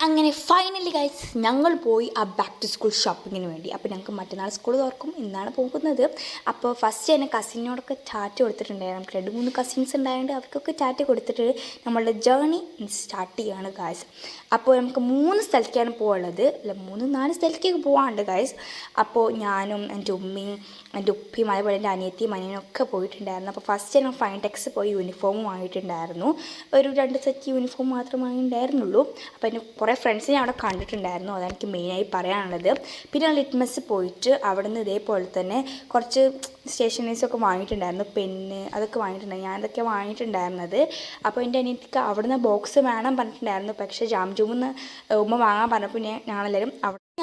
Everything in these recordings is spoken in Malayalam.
അങ്ങനെ ഫൈനലി ഗൈസ് ഞങ്ങൾ പോയി ആ ബാക്ക് ടു സ്കൂൾ ഷോപ്പിങ്ങിന് വേണ്ടി. അപ്പോൾ ഞങ്ങൾക്ക് മറ്റന്നാൾ സ്കൂൾ തുറക്കും, ഇന്നാണ് പോകുന്നത്. അപ്പോൾ ഫസ്റ്റ് തന്നെ കസിനോടൊക്കെ ടാറ്റ കൊടുത്തിട്ടുണ്ടായിരുന്നു. നമുക്ക് 2-3 കസിൻസ് ഉണ്ടായതുകൊണ്ട് അവർക്കൊക്കെ ടാറ്റ കൊടുത്തിട്ട് നമ്മളുടെ ജേർണി സ്റ്റാർട്ട് ചെയ്യുകയാണ് ഗൈസ്. അപ്പോൾ നമുക്ക് 3 സ്ഥലത്തേക്കാണ് പോകുള്ളത്, അല്ല 3-4 സ്ഥലത്തേക്ക് പോകാനുണ്ട് ഗൈസ്. അപ്പോൾ ഞാനും എൻ്റെ ഉമ്മയും എൻ്റെ ഉപ്പയും അതേപോലെ എൻ്റെ അനിയത്തിയും അനിയനൊക്കെ പോയിട്ടുണ്ടായിരുന്നു. അപ്പോൾ ഫസ്റ്റ് ഞങ്ങൾ ഫൈൻടെക്സ് പോയി യൂണിഫോം വാങ്ങിയിട്ടുണ്ടായിരുന്നു. ഒരു 2 സെറ്റ് യൂണിഫോം മാത്രമേ ഉണ്ടായിരുന്നുള്ളൂ. അപ്പോൾ എൻ്റെ കുറേ ഫ്രണ്ട്സിനെ അവിടെ കണ്ടിട്ടുണ്ടായിരുന്നു, അതാണ് എനിക്ക് മെയിനായി പറയാനുള്ളത്. പിന്നെ ലിറ്റ്മസ് പോയിട്ട് അവിടെ നിന്ന് ഇതേപോലെ തന്നെ കുറച്ച് സ്റ്റേഷനറീസൊക്കെ വാങ്ങിയിട്ടുണ്ടായിരുന്നു, പെന്ന് അതൊക്കെ വാങ്ങിയിട്ടുണ്ടായിരുന്നു. ഞാനതൊക്കെ വാങ്ങിയിട്ടുണ്ടായിരുന്നത്. അപ്പോൾ എൻ്റെ അനിയത്തിക്ക് അവിടെ നിന്ന് ബോക്സ് വേണം പറഞ്ഞിട്ടുണ്ടായിരുന്നു, പക്ഷേ ജാംജൂമെന്ന് ഉമ്മ വാങ്ങാൻ പറഞ്ഞപ്പോൾ ഞങ്ങളെല്ലാവരും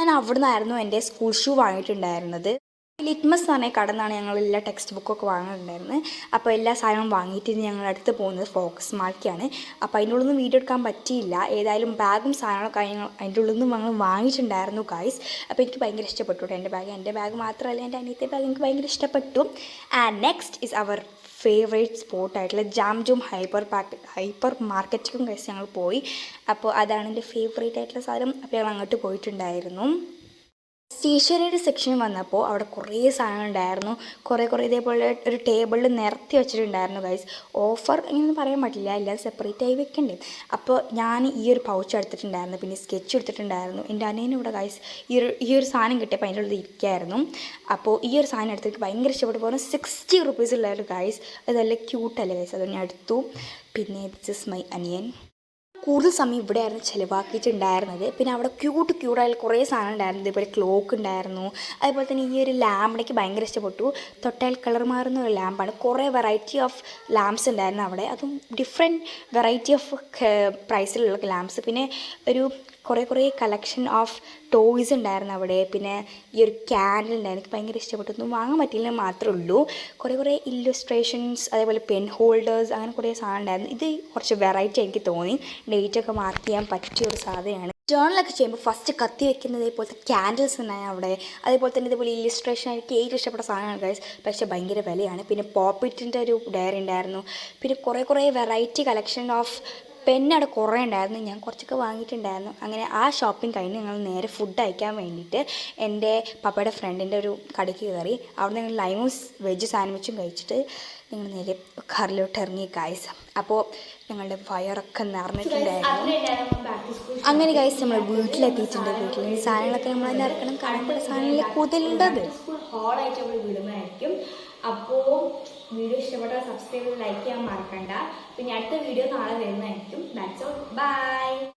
ഞാൻ അവിടെ നിന്നായിരുന്നു എൻ്റെ സ്കൂൾ ഷൂ വാങ്ങിയിട്ടുണ്ടായിരുന്നത്. ലിറ്റ്മസ് എന്ന് പറഞ്ഞ കട നിന്നാണ് ഞങ്ങളെല്ലാ ടെക്സ്റ്റ് ബുക്കൊക്കെ വാങ്ങിയിട്ടുണ്ടായിരുന്നത്. അപ്പോൾ എല്ലാ സാധനവും വാങ്ങിയിട്ട് ഞങ്ങൾ അടുത്ത് പോകുന്നത് ഫോക്കസ് മാൾക്കാണ്. അപ്പോൾ അതിൻ്റെ ഉള്ളിൽ നിന്ന് വീഡിയോ എടുക്കാൻ പറ്റിയില്ല. ഏതായാലും ബാഗും സാധനങ്ങളൊക്കെ അതിൻ്റെ ഉള്ളിൽ നിന്ന് ഞങ്ങൾ വാങ്ങിയിട്ടുണ്ടായിരുന്നു ഗൈസ്. അപ്പോൾ എനിക്ക് ഭയങ്കര ഇഷ്ടപ്പെട്ടു എൻ്റെ ബാഗ് മാത്രമല്ല എൻ്റെ അനിയത്തെ ബാഗ് എനിക്ക് ഭയങ്കര ഇഷ്ടപ്പെട്ടു. And next is our favourite സ്പോട്ടായിട്ടുള്ള ജാംജൂം ഹൈപ്പർ മാർക്കറ്റിലും ഗൈസ് ഞങ്ങൾ പോയി. അപ്പോൾ അതാണ് എൻ്റെ ഫേവറേറ്റ് ആയിട്ടുള്ള സാധനം. അപ്പോൾ ഞങ്ങൾ അങ്ങോട്ട് പോയിട്ടുണ്ടായിരുന്നു. സ്റ്റേഷനറി സെക്ഷൻ വന്നപ്പോൾ അവിടെ കുറേ സാധനങ്ങൾ ഉണ്ടായിരുന്നു. കുറേ ഇതേപോലെ ഒരു ടേബിളിൽ നിരത്തി വെച്ചിട്ടുണ്ടായിരുന്നു ഗൈസ്. ഓഫർ ഇങ്ങനെ പറയാൻ പറ്റില്ല, എല്ലാം സെപ്പറേറ്റ് ആയി വെക്കണ്ടേ. അപ്പോൾ ഞാൻ ഈ ഒരു പൗച്ച് എടുത്തിട്ടുണ്ടായിരുന്നു, പിന്നെ സ്കെച്ച് എടുത്തിട്ടുണ്ടായിരുന്നു. എൻ്റെ അനിയനും ഇവിടെ ഗൈസ് ഈ ഒരു സാധനം കിട്ടിയപ്പോൾ അതിൻ്റെ ഉള്ളിൽ ഇരിക്കുകയായിരുന്നു. അപ്പോൾ ഈ ഒരു സാധനം എടുത്തിട്ട് ഭയങ്കര ഇഷ്ടപ്പെട്ടു പോകുന്നത്. 60 rupees ഉള്ളൊരു ഗൈസ്, അത് നല്ല ക്യൂട്ടല്ലേ ഗൈസ്, അത് ഞാൻ എടുത്തു. പിന്നെ ദിസ് ഇസ് മൈ അനിയൻ. കൂടുതൽ സമയം ഇവിടെയായിരുന്നു ചിലവാക്കിയിട്ടുണ്ടായിരുന്നത്. പിന്നെ അവിടെ ക്യൂട്ടായാലും കുറേ സാധനം ഉണ്ടായിരുന്നു. ഇതേപോലെ ക്ലോക്ക് ഉണ്ടായിരുന്നു. അതുപോലെ തന്നെ ഈ ഒരു ലാമ്പ് എനിക്ക് ഭയങ്കര ഇഷ്ടപ്പെട്ടു. തൊട്ടാൽ കളർ മാറുന്ന ഒരു ലാമ്പാണ്. കുറേ വെറൈറ്റി ഓഫ് ലാംപ്സ് ഉണ്ടായിരുന്നു അവിടെ, അതും ഡിഫറെൻറ്റ് വെറൈറ്റി ഓഫ് പ്രൈസിലുള്ള ലാംപ്സ്. പിന്നെ ഒരു കുറേ കളക്ഷൻ ഓഫ് ടോയ്സ് ഉണ്ടായിരുന്നു അവിടെ. പിന്നെ ഈ ഒരു ക്യാൻഡിൽ ഉണ്ടായിരുന്നു, എനിക്ക് ഭയങ്കര ഇഷ്ടപ്പെട്ടു. ഒന്നും വാങ്ങാൻ പറ്റില്ല മാത്രമേ ഉള്ളൂ. കുറേ ഇല്ലുസ്ട്രേഷൻസ്, അതേപോലെ പെൻ ഹോൾഡേഴ്സ്, അങ്ങനെ കുറേ സാധനം ഉണ്ടായിരുന്നു. ഇത് കുറച്ച് വെറൈറ്റി എനിക്ക് തോന്നി. ഡേറ്റൊക്കെ മാർക്ക് ചെയ്യാൻ പറ്റിയ ഒരു സാധനമാണ്. ജേർണലൊക്കെ ചെയ്യുമ്പോൾ ഫസ്റ്റ് കത്തി വെക്കുന്നത് ഇതുപോലത്തെ ക്യാൻഡിൽസ് ഉണ്ടായി അവിടെ. അതേപോലെ തന്നെ ഇതുപോലെ ഇല്ലുസ്ട്രേഷൻ എനിക്ക് ഏറ്റവും ഇഷ്ടപ്പെട്ട സാധനമാണ് ഗൈസ്, പക്ഷേ ഭയങ്കര വിലയാണ്. പിന്നെ പോപ്പിറ്റിൻ്റെ ഒരു ഡയറി ഉണ്ടായിരുന്നു. പിന്നെ കുറേ വെറൈറ്റി കളക്ഷൻ ഓഫ് പെന്നവിടെ കുറേ ഉണ്ടായിരുന്നു. ഞാൻ കുറച്ചൊക്കെ വാങ്ങിയിട്ടുണ്ടായിരുന്നു. അങ്ങനെ ആ ഷോപ്പിംഗ് കഴിഞ്ഞ് ഞങ്ങൾ നേരെ ഫുഡ് കഴിക്കാൻ വേണ്ടിയിട്ട് എൻ്റെ പപ്പയുടെ ഫ്രണ്ടിൻ്റെ ഒരു കടയ്ക്ക് കയറി. അവിടെ ഞങ്ങൾ ലൈമും വെജ് സാൻഡ്വിച്ചും കഴിച്ചിട്ട് ഞങ്ങൾ നേരെ കാറിലോട്ട് ഇറങ്ങി ഗൈസ്. അപ്പോൾ ഞങ്ങളുടെ വയറൊക്കെ നിറഞ്ഞിട്ടുണ്ടായിരുന്നു. അങ്ങനെ ഗൈസ് നമ്മൾ വീട്ടിലെത്തിയിട്ടുണ്ട്. വീട്ടിൽ സാധനങ്ങളൊക്കെ നമ്മൾ തന്നെ ഇറക്കണം, കാണപ്പെട്ട സാധനങ്ങളിൽ കൂടുതലുണ്ടത് ഹോളായിട്ട് നമ്മൾ വിടുന്നതായിരിക്കും. അപ്പോൾ വീഡിയോ ഇഷ്ടപ്പെട്ടാൽ സബ്സ്ക്രൈബ് ചെയ്ത് ലൈക്ക് ചെയ്യാൻ മറക്കണ്ട. പിന്നെ അടുത്ത വീഡിയോ നാളെ വരുന്നതായിരിക്കും. That's all, by.